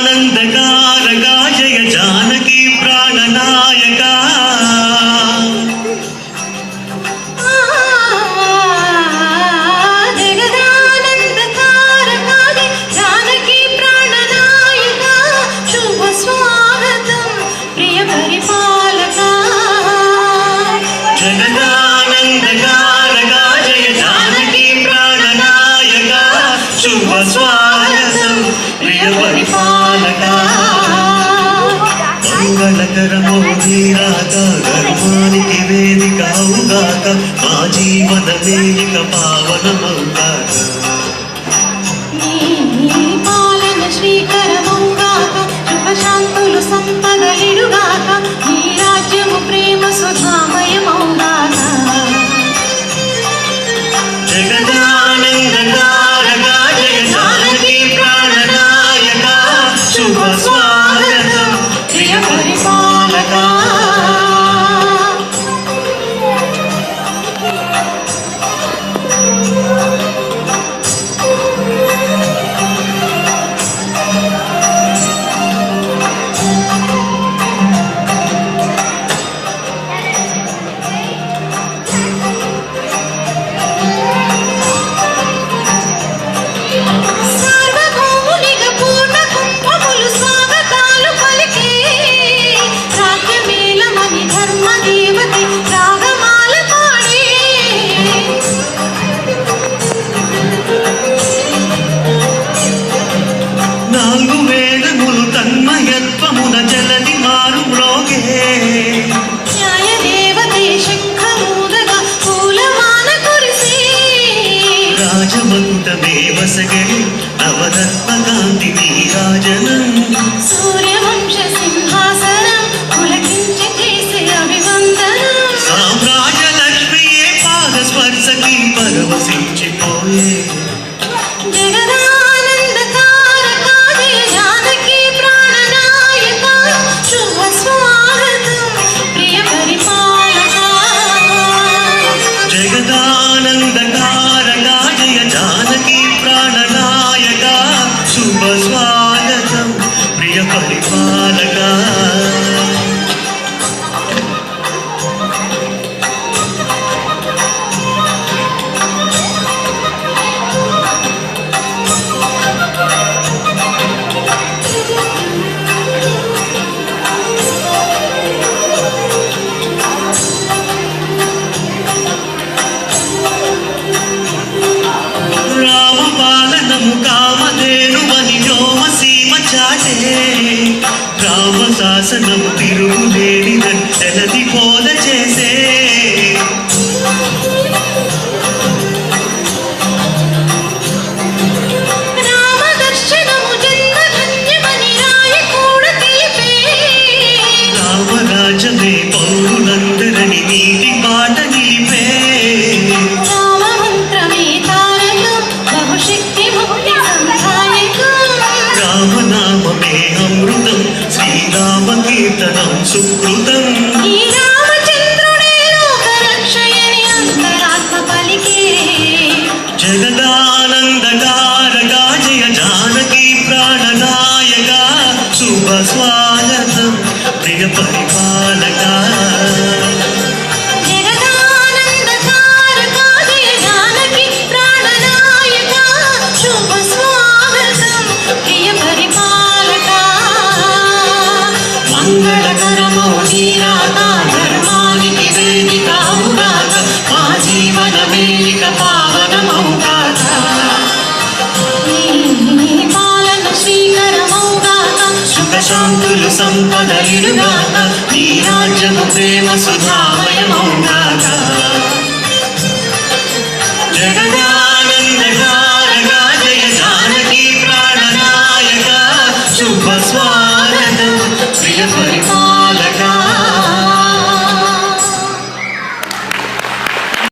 జగదానందకారకా జయ జానకి ప్రాణనాయక జగదానందకారకా జయ జానకి ప్రాణనాయక శుభ స్వాగతం ప్రియ పరిపాలక మంగళకరమో నీరాక ధర్మానికి వేదిక అవుగాక మా జీవన వేదిక పావనమవుగాక పాలన శ్రీకరమౌగాక శుభశాంతులు సంపదలిడుగాక నీ రాజ్యము ప్రేమ సుధామయమౌగాక జగదానందకారకా జయ జానకి ప్రాణనాయక శుభ స్వాగతం ప్రియ పరిపాలక తన్మయత్వమున జలది మారు మ్రోగే న్యాయదేవతే శంఖమూదగా పూలవాన కురిసే రాజమంతమే వసగే నవరత్నకాంతి నీరాజనం సూర్యవంశ సింహాసనం పులకించి చేసే అభివందనం సామ్రాజ్యలక్ష్మియే పాద స్పర్శకి పరవశించిపోయే జగదానందకారకా జయ జానకి ప్రాణనాయక శుభ స్వాగతం ప్రియ పరిపాలక కామధేనువని వ్యోమసీమ చాటే రామశాసనము తిరుగులేనిదని తెలది బోధ చేసే రామరాజమే పౌరులందరని నీటి బాట నిలిపే రామనామమే అమృతం శ్రీరామ కీర్తనం సుకృతం ఈ రామచంద్రుడే లోకరక్షయని అంతరాత్మ పలికే జగదానందకారకా జయ జానకి ప్రాణనాయక శుభ స్వాగతం ప్రియ పరిపాలక మంగళకరమో నీరాక ధర్మానికి వేదిక అవుగాక మా జీవన వేదిక పావనమవుగాక పాలన శ్రీకరమౌగాక సుఖశాంతులు సంపదలిడుగాక నీ రాజ్యము ప్రేమ సుధామయమవుగాక జగదానందకారకా జయ జానకి ప్రాణనాయక శుభ స్వాగతం ప్రియ పరిపాలక